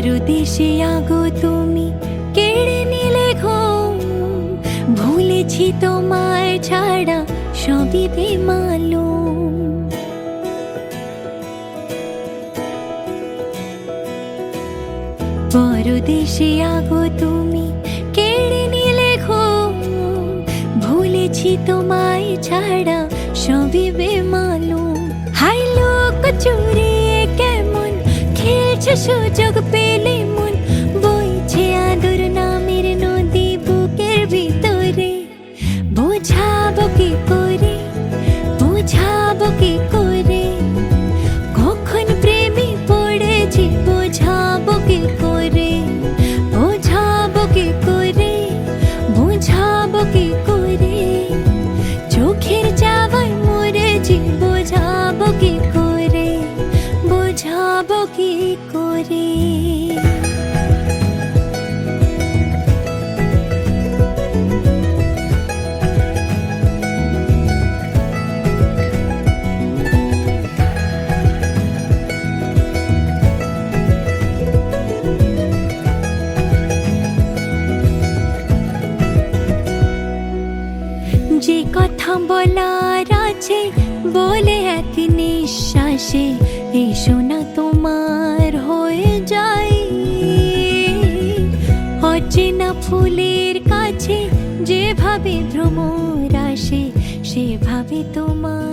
পরদেশে আগো তুমি কেড়ে নিলে ঘুম, ভুলেছি তোমায় ছাড়া সবই বেমালুম। পরদেশে আগো তুমি কেড়ে নিলে ঘুম, ভুলেছি তোমায় ছাড়া সবই বেমালুম। হাই লোক চুরিয়ে কেমন খেলছে সুযোগ পেলে মন, বইছে আদর নামের নদী বুকের ভিতরে। বোঝাবো কি করে, বোঝাবো কি করে, কখন প্রেমে পড়েছি বোঝাবো কি করে, বোঝাবো কি করে, বোঝাবো কি করে, চোখের চাওয়ায় মরেছি বোঝাবো কি করে, বোঝাবো কি করে। যে কথা বলার আছে বলে এক নিঃশ্বাসে, এসো না তোমার হয়ে যাই। অচেনা ফুলের কাছে যেভাবে ভ্রমর আসে, সেভাবে তোমার